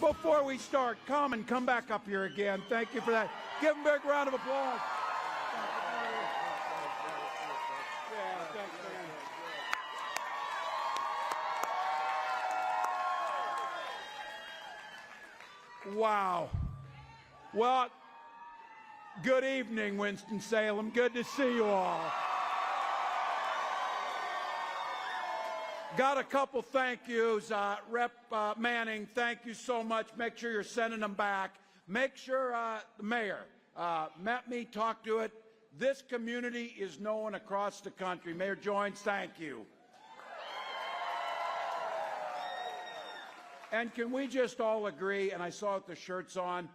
Before we start, come back up here again. Thank you for that. Give him a big round of applause. Yeah, thanks, man. Wow. Well, good evening, Winston-Salem. Good to see you all. Got a couple thank yous. Rep Manning, thank you so much. Make sure you're sending them back. Make sure the mayor met me, talked to it. This community is known across the country. Mayor Joines, thank you. And can we just all agree, and I saw it, the shirts on,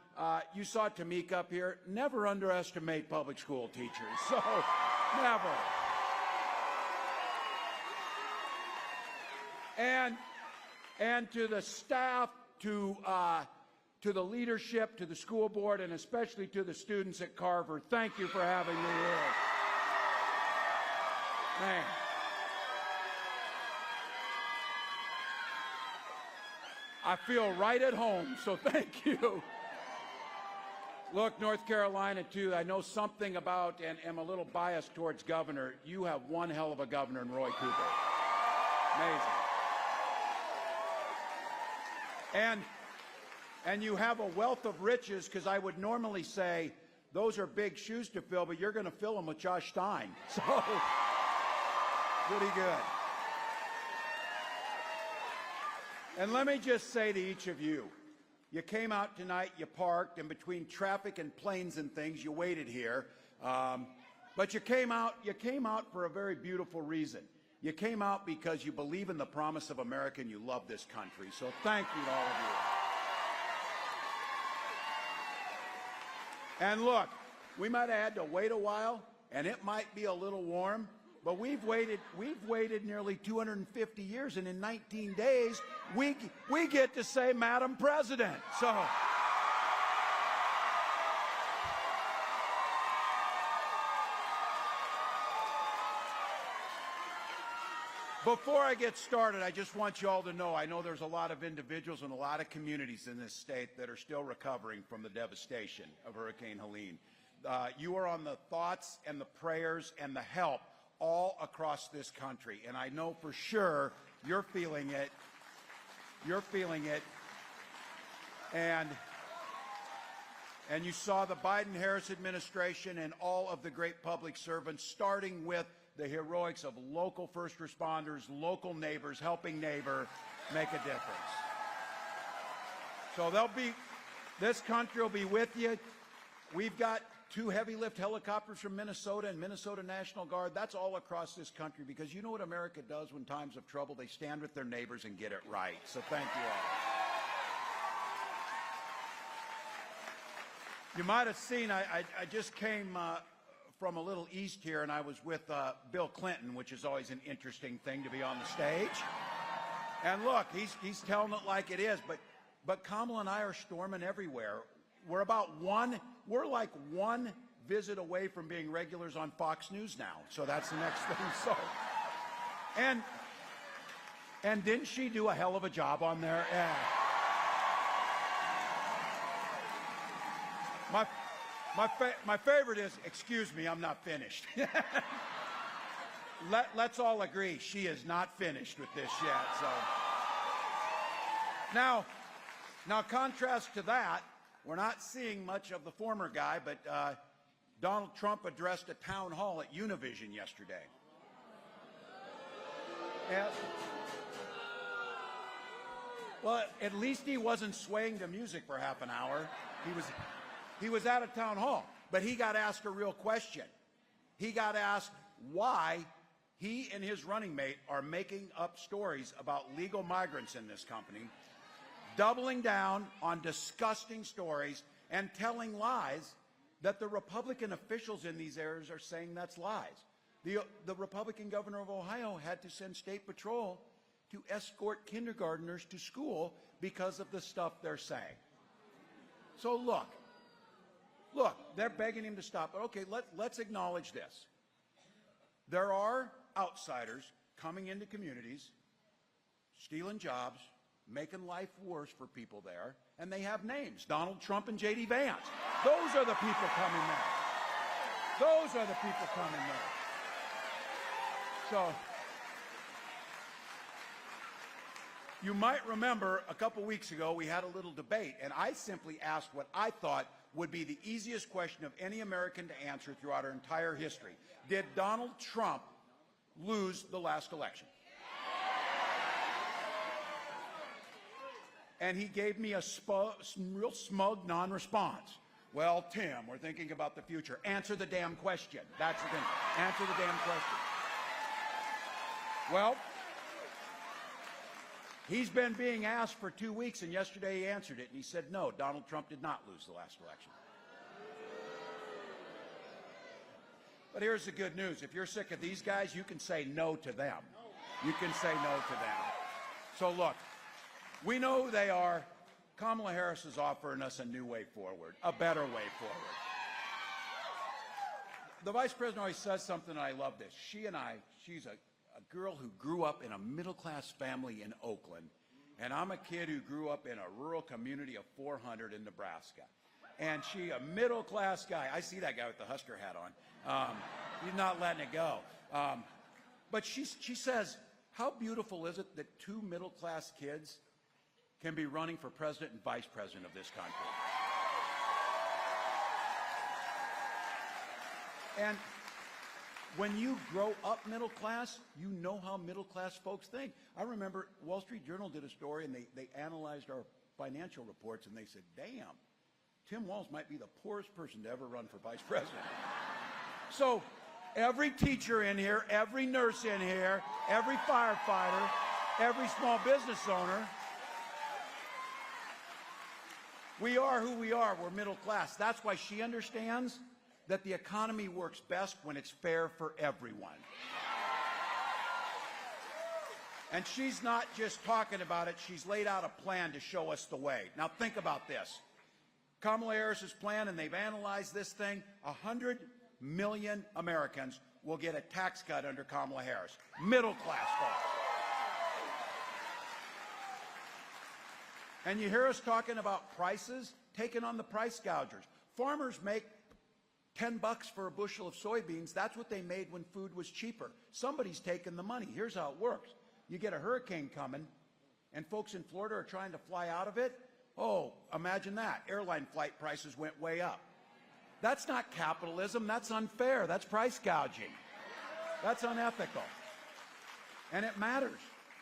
you saw Tamika up here, never underestimate public school teachers. So, never. And to the staff, to the leadership, to the school board, and especially to the students at Carver, thank you for having me here. Man. I feel right at home, so thank you. Look, North Carolina, too, I know something about, and am a little biased towards governor. You have one hell of a governor in Roy Cooper. Amazing. And you have a wealth of riches, because I would normally say those are big shoes to fill, but you're going to fill them with Josh Stein. So, pretty good. And let me just say to each of you, you came out tonight, you parked, and between traffic and planes and things, you waited here. But you came out for a very beautiful reason. You came out because you believe in the promise of America and you love this country. So thank you to all of you. And look, we might have had to wait a while, and it might be a little warm, but we've waited nearly 250 years, and in 19 days, we get to say Madam President. So. Before I get started, I just want you all to know, I know there's a lot of individuals and a lot of communities in this state that are still recovering from the devastation of Hurricane Helene. You are on the thoughts and the prayers and the help all across this country, and I know for sure you're feeling it. You're feeling it. And you saw the Biden-Harris administration and all of the great public servants, starting with the heroics of local first responders, local neighbors, helping neighbor, make a difference. So this country will be with you. We've got 2 heavy lift helicopters from Minnesota and Minnesota National Guard. That's all across this country, because you know what America does when times of trouble? They stand with their neighbors and get it right. So thank you all. You might have seen, I just came from a little east here, and I was with Bill Clinton, which is always an interesting thing to be on the stage. And look, he's telling it like it is, but Kamala and I are storming everywhere. We're like one visit away from being regulars on Fox News now. So that's the next thing. So, and didn't she do a hell of a job on there? Yeah. My favorite is, excuse me, I'm not finished. Let's all agree, she is not finished with this yet. So now contrast to that, we're not seeing much of the former guy, but Donald Trump addressed a town hall at Univision yesterday. Yeah. Well, at least he wasn't swaying to music for half an hour. He was at a town hall, but he got asked a real question. He got asked why he and his running mate are making up stories about legal migrants in this company, doubling down on disgusting stories and telling lies that the Republican officials in these areas are saying that's lies. The Republican governor of Ohio had to send state patrol to escort kindergartners to school because of the stuff they're saying. So look, they're begging him to stop. But okay, let's acknowledge this. There are outsiders coming into communities, stealing jobs, making life worse for people there, and they have names, Donald Trump and J.D. Vance. Those are the people coming there. Those are the people coming there. So, you might remember a couple weeks ago we had a little debate, and I simply asked what I thought would be the easiest question of any American to answer throughout our entire history. Did Donald Trump lose the last election? And he gave me a real smug non-response. Well, Tim, we're thinking about the future. Answer the damn question. That's the thing. Answer the damn question. Well, he's been being asked for 2 weeks, and yesterday he answered it, and he said, no, Donald Trump did not lose the last election. But here's the good news. If you're sick of these guys, you can say no to them. You can say no to them. So look, we know who they are. Kamala Harris is offering us a new way forward, a better way forward. The Vice President always says something, and I love this. She's a girl who grew up in a middle-class family in Oakland, and I'm a kid who grew up in a rural community of 400 in Nebraska. And she, a middle-class guy, I see that guy with the Husker hat on. He's not letting it go. But she says, how beautiful is it that two middle-class kids can be running for president and vice president of this country? And when you grow up middle class, you know how middle class folks think. I remember Wall Street Journal did a story, and they analyzed our financial reports, and they said, damn, Tim Walz might be the poorest person to ever run for vice president. So every teacher in here, every nurse in here, every firefighter, every small business owner, we are who we are. We're middle class. That's why she understands that the economy works best when it's fair for everyone. And she's not just talking about it. She's laid out a plan to show us the way. Now think about this. Kamala Harris's plan, and they've analyzed this thing, 100 million Americans will get a tax cut under Kamala Harris. Middle class folks. And you hear us talking about prices, taking on the price gougers. Farmers make $10 for a bushel of soybeans. That's what they made when food was cheaper. Somebody's taking the money. Here's how it works. You get a hurricane coming, and folks in Florida are trying to fly out of it. Oh, imagine that. Airline flight prices went way up. That's not capitalism. That's unfair. That's price gouging. That's unethical. And it matters.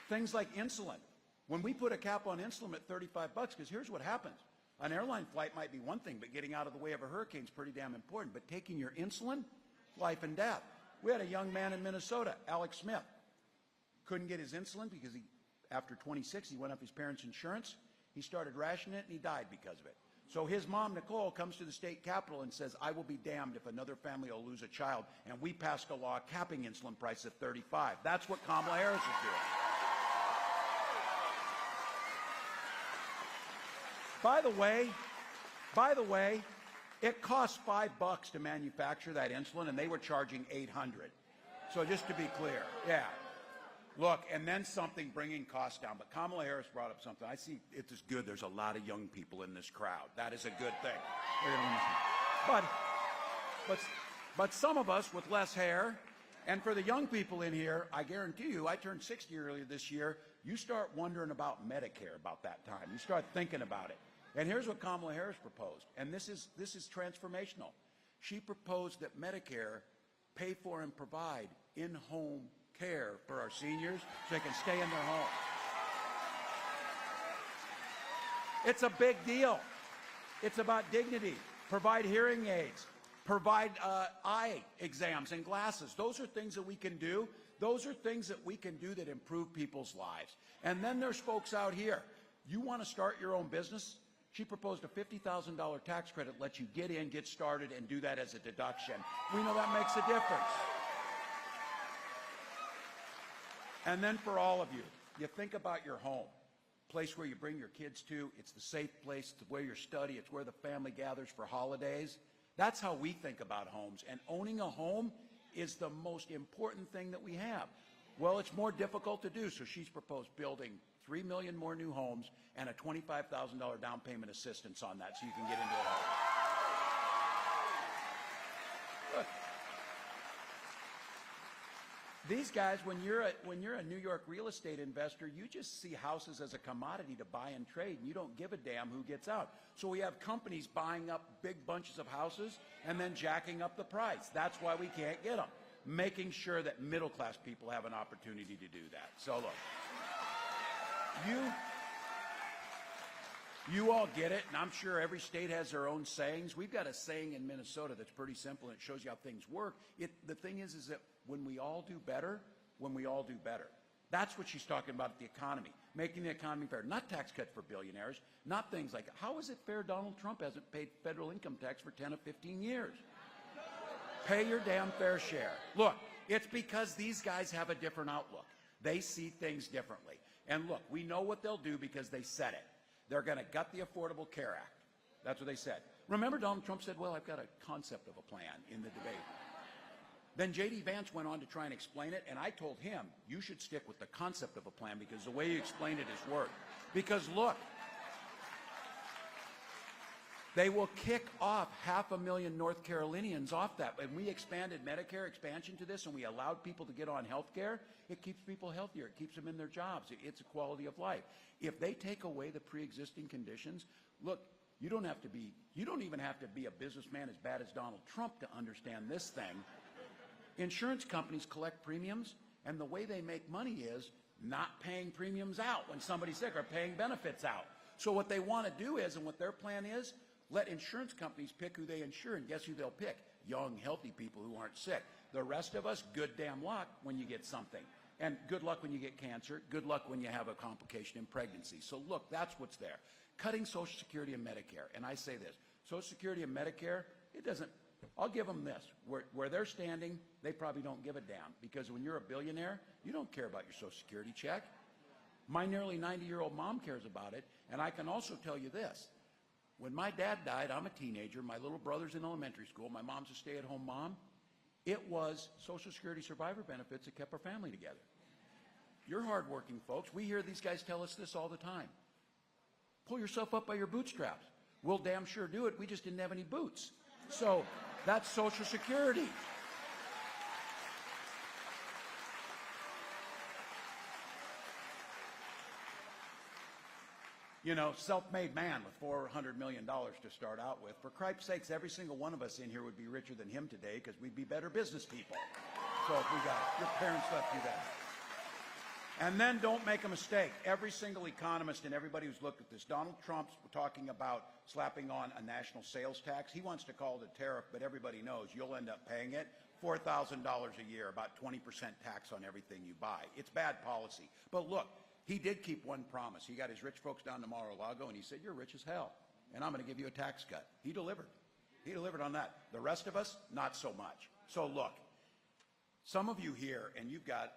Things like insulin. When we put a cap on insulin at $35, because here's what happens. An airline flight might be one thing, but getting out of the way of a hurricane is pretty damn important. But taking your insulin, life and death. We had a young man in Minnesota, Alex Smith, couldn't get his insulin because after 26, he went up his parents' insurance. He started rationing it, and he died because of it. So his mom, Nicole, comes to the state capitol and says, I will be damned if another family will lose a child. And we passed a law capping insulin price at $35. That's what Kamala Harris is doing. By the way, it costs $5 to manufacture that insulin, and they were charging $800. So just to be clear, yeah. Look, and then something bringing costs down. But Kamala Harris brought up something. I see it is good. There's a lot of young people in this crowd. That is a good thing. But some of us with less hair, and for the young people in here, I guarantee you, I turned 60 earlier this year. You start wondering about Medicare about that time. You start thinking about it. And here's what Kamala Harris proposed, and this is transformational. She proposed that Medicare pay for and provide in-home care for our seniors so they can stay in their home. It's a big deal. It's about dignity. Provide hearing aids. Provide eye exams and glasses. Those are things that we can do. Those are things that we can do that improve people's lives. And then there's folks out here. You want to start your own business? She proposed a $50,000 tax credit, lets you get in, get started, and do that as a deduction. We know that makes a difference. And then for all of you, you think about your home, place where you bring your kids to. It's the safe place, it's where you study, it's where the family gathers for holidays. That's how we think about homes. And owning a home is the most important thing that we have. Well, it's more difficult to do, so she's proposed building 3 million more new homes and a $25,000 down payment assistance on that so you can get into a home. Look, these guys, when you're a New York real estate investor, you just see houses as a commodity to buy and trade, and you don't give a damn who gets out. So we have companies buying up big bunches of houses and then jacking up the price. That's why we can't get them. Making sure that middle-class people have an opportunity to do that. So look, you all get it, and I'm sure every state has their own sayings. We've got a saying in Minnesota that's pretty simple, and it shows you how things work. The thing is that when we all do better, that's what she's talking about at the economy, making the economy fair. Not tax cuts for billionaires, not things like, how is it fair Donald Trump hasn't paid federal income tax for 10 or 15 years? Pay your damn fair share. Look, it's because these guys have a different outlook. They see things differently. And look, we know what they'll do because they said it. They're going to gut the Affordable Care Act. That's what they said. Remember, Donald Trump said, well, I've got a concept of a plan in the debate. Then J.D. Vance went on to try and explain it, and I told him, you should stick with the concept of a plan because the way you explained it is work. Because look, they will kick off 500,000 North Carolinians off that. When we expanded Medicare expansion to this and we allowed people to get on health care, it keeps people healthier. It keeps them in their jobs. It's a quality of life. If they take away the pre-existing conditions, look, you don't even have to be a businessman as bad as Donald Trump to understand this thing. Insurance companies collect premiums, and the way they make money is not paying premiums out when somebody's sick or paying benefits out. So what they want to do is, and what their plan is, let insurance companies pick who they insure, and guess who they'll pick? Young, healthy people who aren't sick. The rest of us, good damn luck when you get something. And good luck when you get cancer. Good luck when you have a complication in pregnancy. So look, that's what's there. Cutting Social Security and Medicare. And I say this, Social Security and Medicare, it doesn't, I'll give them this. Where they're standing, they probably don't give a damn. Because when you're a billionaire, you don't care about your Social Security check. My nearly 90-year-old mom cares about it. And I can also tell you this. When my dad died, I'm a teenager, my little brother's in elementary school, my mom's a stay-at-home mom, it was Social Security survivor benefits that kept our family together. You're hardworking folks. We hear these guys tell us this all the time. Pull yourself up by your bootstraps. We'll damn sure do it. We just didn't have any boots. So that's Social Security. You know, self-made man with $400 million to start out with. For Christ's sakes, every single one of us in here would be richer than him today because we'd be better business people. So if we got it, your parents left you that. And then don't make a mistake. Every single economist and everybody who's looked at this, Donald Trump's talking about slapping on a national sales tax. He wants to call it a tariff, but everybody knows you'll end up paying it. $4,000 a year, about 20% tax on everything you buy. It's bad policy. But look, he did keep one promise. He got his rich folks down to Mar-a-Lago, and he said, you're rich as hell, and I'm going to give you a tax cut. He delivered. He delivered on that. The rest of us, not so much. So look, some of you here, and you've got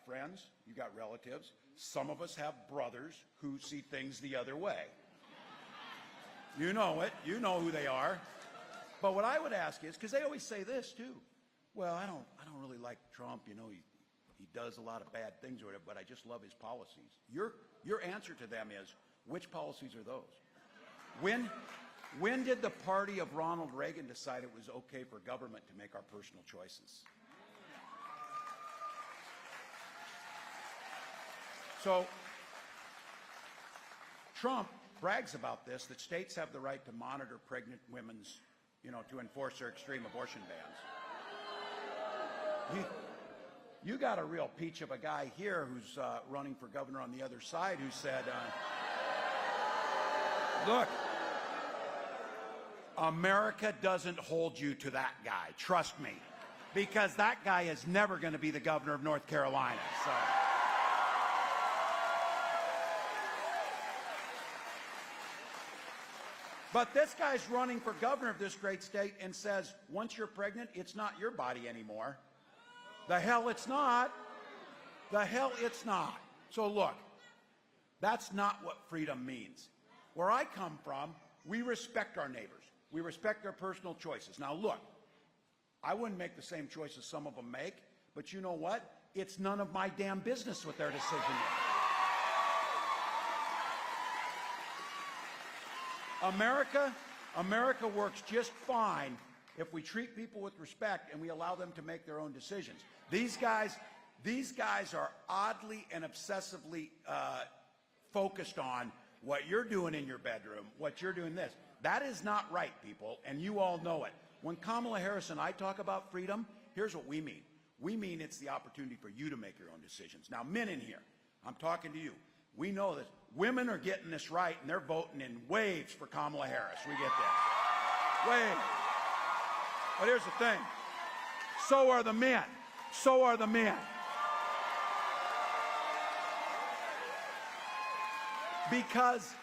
friends, you've got relatives. Some of us have brothers who see things the other way. You know it. You know who they are. But what I would ask is, because they always say this too, well, I don't really like Trump. You know, he does a lot of bad things or whatever, but I just love his policies. Your answer to them is, which policies are those? When did the party of Ronald Reagan decide it was okay for government to make our personal choices? So Trump brags about this, that states have the right to monitor pregnant women's, to enforce their extreme abortion bans. You got a real peach of a guy here who's running for governor on the other side who said, look, America doesn't hold you to that guy, trust me, because that guy is never going to be the governor of North Carolina. So. But this guy's running for governor of this great state and says, once you're pregnant, it's not your body anymore. The hell it's not. The hell it's not. So look, that's not what freedom means. Where I come from, we respect our neighbors. We respect their personal choices. Now look, I wouldn't make the same choices some of them make, but you know what? It's none of my damn business what their decision is. America works just fine if we treat people with respect and we allow them to make their own decisions. These guys are oddly and obsessively focused on what you're doing in your bedroom, what you're doing this. That is not right, people, and you all know it. When Kamala Harris and I talk about freedom, here's what we mean. We mean it's the opportunity for you to make your own decisions. Now, men in here, I'm talking to you. We know that women are getting this right, and they're voting in waves for Kamala Harris. We get that. Waves. But here's the thing. So are the men. So are the men. Because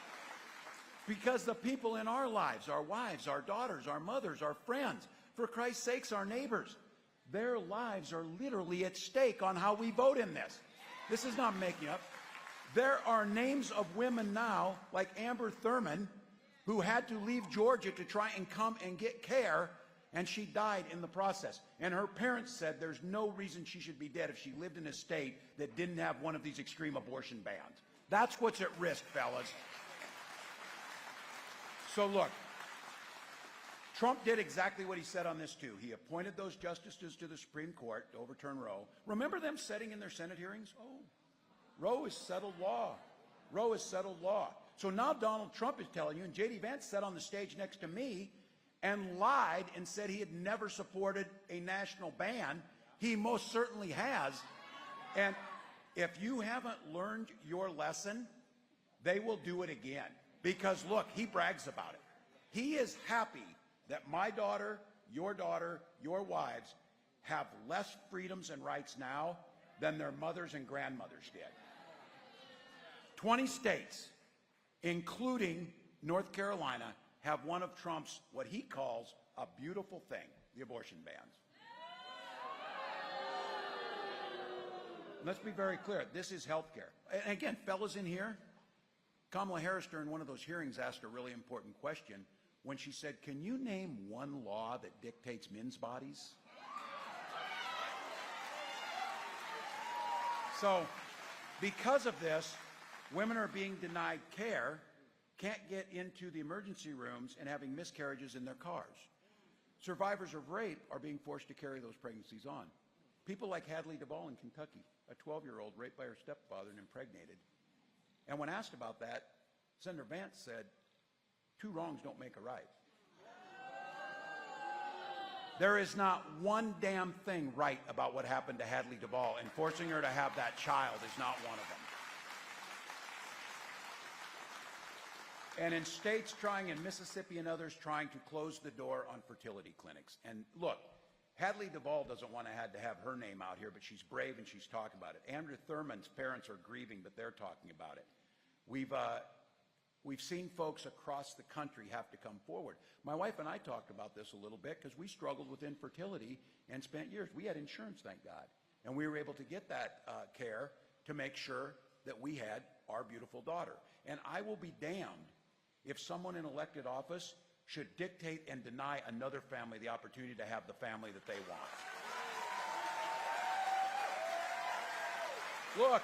the people in our lives, our wives, our daughters, our mothers, our friends, for Christ's sakes, our neighbors, their lives are literally at stake on how we vote in this. This is not making up. There are names of women now, like Amber Thurman, who had to leave Georgia to try and come and get care, and she died in the process. And her parents said there's no reason she should be dead if she lived in a state that didn't have one of these extreme abortion bans. That's what's at risk, fellas. So look, Trump did exactly what he said on this, too. He appointed those justices to the Supreme Court to overturn Roe. Remember them sitting in their Senate hearings? Oh, Roe is settled law. Roe is settled law. So now Donald Trump is telling you, and J.D. Vance sat on the stage next to me and lied and said he had never supported a national ban. He most certainly has. And if you haven't learned your lesson, they will do it again. Because, look, he brags about it. He is happy that my daughter, your wives have less freedoms and rights now than their mothers and grandmothers did. 20 states, including North Carolina, have one of Trump's, what he calls, a beautiful thing, the abortion bans. Let's be very clear. This is health care. And again, fellas in here, Kamala Harris during one of those hearings asked a really important question when she said, can you name one law that dictates men's bodies? So, because of this, women are being denied care, can't get into the emergency rooms, and having miscarriages in their cars. Survivors of rape are being forced to carry those pregnancies on. People like Hadley Duvall in Kentucky, a 12-year-old raped by her stepfather and impregnated. And when asked about that, Senator Vance said, 2 wrongs don't make a right. There is not one damn thing right about what happened to Hadley Duvall, and forcing her to have that child is not one of them. And in states trying, in Mississippi and others, trying to close the door on fertility clinics. And look, Hadley Duvall doesn't want to have her name out here, but she's brave and she's talking about it. Andrew Thurman's parents are grieving, but they're talking about it. We've seen folks across the country have to come forward. My wife and I talked about this a little bit because we struggled with infertility and spent years. We had insurance, thank God, and we were able to get that care to make sure that we had our beautiful daughter. And I will be damned if someone in elected office should dictate and deny another family the opportunity to have the family that they want. Look,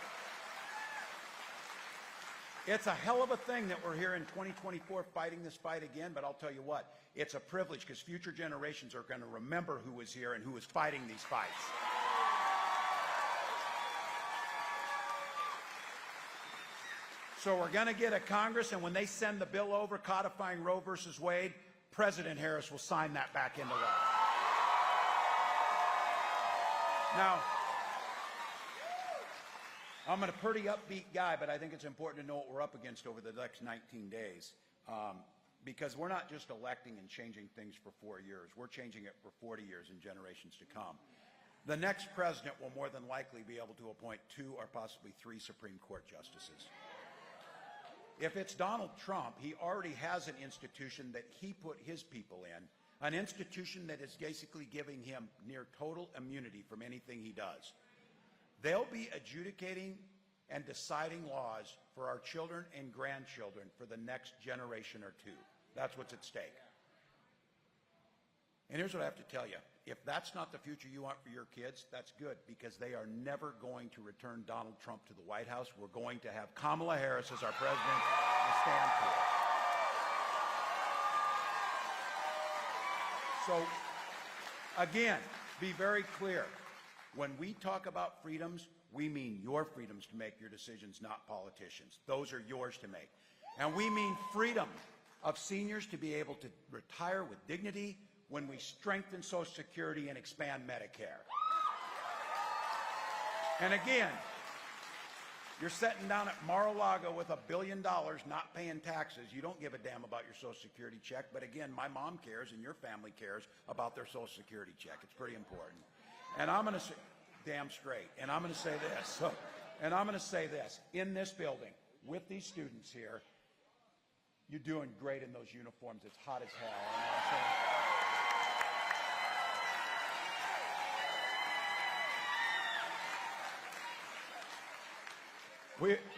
it's a hell of a thing that we're here in 2024 fighting this fight again, but I'll tell you what, it's a privilege because future generations are going to remember who was here and who was fighting these fights. So we're going to get a Congress, and when they send the bill over codifying Roe versus Wade, President Harris will sign that back into law. Now, I'm a pretty upbeat guy, but I think it's important to know what we're up against over the next 19 days. Because we're not just electing and changing things for 4 years. We're changing it for 40 years and generations to come. The next president will more than likely be able to appoint 2 or possibly 3 Supreme Court justices. If it's Donald Trump, he already has an institution that he put his people in, an institution that is basically giving him near total immunity from anything he does. They'll be adjudicating and deciding laws for our children and grandchildren for the next generation or 2. That's what's at stake. And here's what I have to tell you. If that's not the future you want for your kids, that's good, because they are never going to return Donald Trump to the White House. We're going to have Kamala Harris as our president to stand for it. So, again, be very clear. When we talk about freedoms, we mean your freedoms to make your decisions, not politicians. Those are yours to make. And we mean freedom of seniors to be able to retire with dignity when we strengthen Social Security and expand Medicare. And again, you're sitting down at Mar-a-Lago with $1 billion not paying taxes. You don't give a damn about your Social Security check. But again, my mom cares and your family cares about their Social Security check. It's pretty important. And I'm going to say, damn straight. And I'm going to say this. In this building, with these students here, you're doing great in those uniforms. It's hot as hell.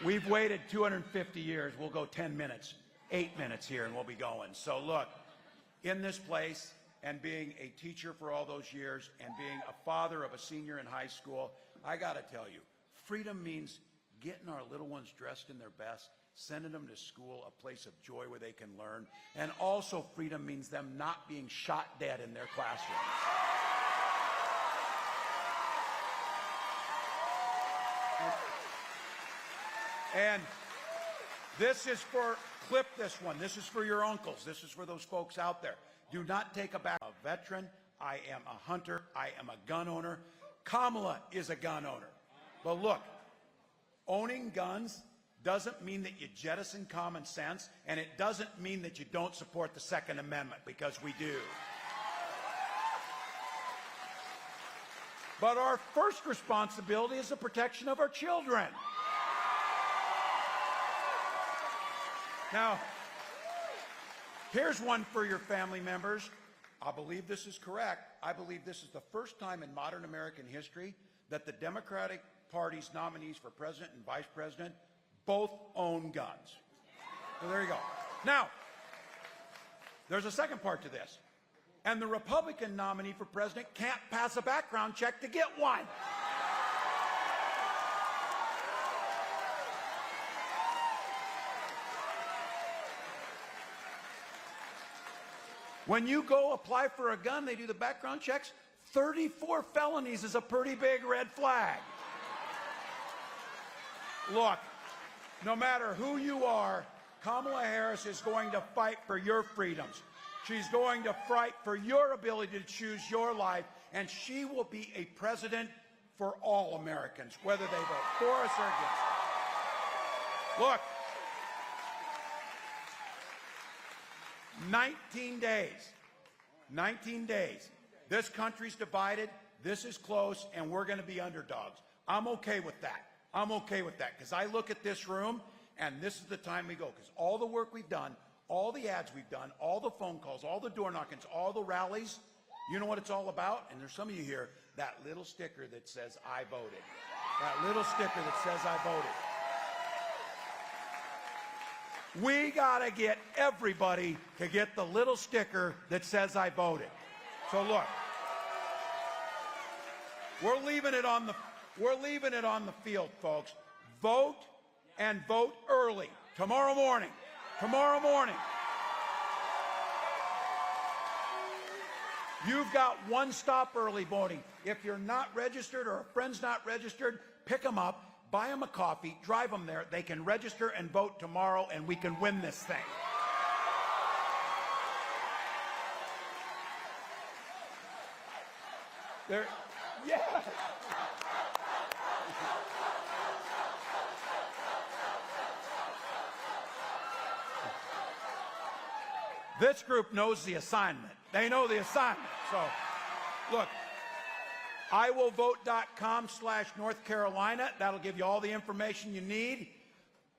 We've waited 250 years. We'll go 10 minutes, 8 minutes here, and we'll be going. So look, in this place, and being a teacher for all those years, and being a father of a senior in high school, I got to tell you, freedom means getting our little ones dressed in their best, sending them to school, a place of joy where they can learn, and also freedom means them not being shot dead in their classrooms. And this is for, clip this one, this is for your uncles, this is for those folks out there. Do not take aback. I'm a veteran, I am a hunter, I am a gun owner. Kamala is a gun owner. But look, owning guns doesn't mean that you jettison common sense, and it doesn't mean that you don't support the Second Amendment, because we do. But our first responsibility is the protection of our children. Now, here's one for your family members. I believe this is correct. I believe this is the first time in modern American history that the Democratic Party's nominees for president and vice president both own guns. So there you go. Now, there's a second part to this. And the Republican nominee for president can't pass a background check to get one. When you go apply for a gun, they do the background checks. 34 felonies is a pretty big red flag. Look, no matter who you are, Kamala Harris is going to fight for your freedoms. She's going to fight for your ability to choose your life, and she will be a president for all Americans, whether they vote for us or against us. Look, 19 days. This country's divided, this is close, and we're going to be underdogs. I'm okay with that. I'm okay with that, because I look at this room, and this is the time we go, because all the work we've done, all the ads we've done, all the phone calls, all the door knockings, all the rallies, you know what it's all about? And there's some of you here, that little sticker that says, I voted. That little sticker that says, I voted. We got to get everybody to get the little sticker that says I voted. So look, we're leaving it on the field, folks. Vote, and vote early. Tomorrow morning. Tomorrow morning. You've got one stop early voting. If you're not registered or a friend's not registered, pick them up. Buy them a coffee, drive them there. They can register and vote tomorrow, and we can win this thing. There, yeah. This group knows the assignment. They know the assignment. So, look. iwillvote.com/North Carolina. That'll give you all the information you need.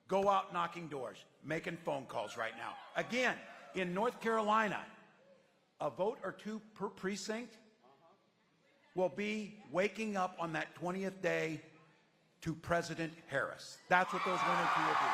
Go out knocking doors, making phone calls right now. Again, in North Carolina, a vote or two per precinct will be waking up on that 20th day to President Harris. That's what those 1 or 2 will be.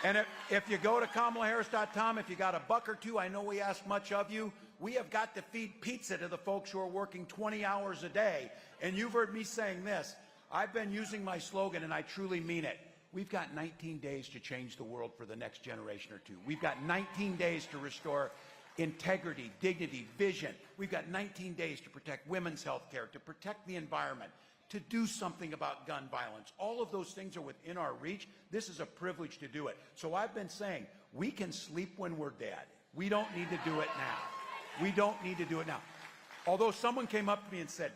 And if you go to KamalaHarris.com, if you got a buck or two, I know we ask much of you. We have got to feed pizza to the folks who are working 20 hours a day. And you've heard me saying this. I've been using my slogan, and I truly mean it. We've got 19 days to change the world for the next generation or two. We've got 19 days to restore integrity, dignity, vision. We've got 19 days to protect women's health care, to protect the environment, to do something about gun violence. All of those things are within our reach. This is a privilege to do it. So I've been saying, we can sleep when we're dead. We don't need to do it now. We don't need to do it now. Although someone came up to me and said,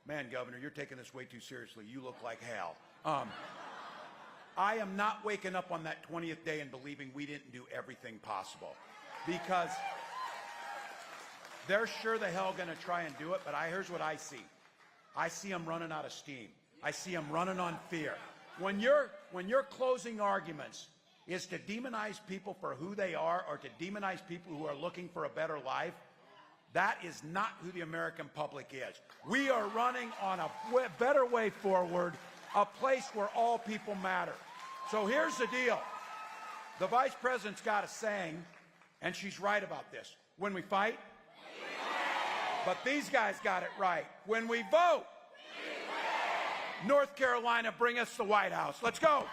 man, Governor, you're taking this way too seriously. You look like hell. I am not waking up on that 20th day and believing we didn't do everything possible, because they're sure the hell going to try and do it, but here's what I see. I see them running out of steam. I see them running on fear. When your closing arguments is to demonize people for who they are or to demonize people who are looking for a better life, that is not who the American public is. We are running on a better way forward, a place where all people matter. So here's the deal. The Vice President's got a saying, and she's right about this. When we fight, but these guys got it right. When we vote, North Carolina, bring us the White House. Let's go.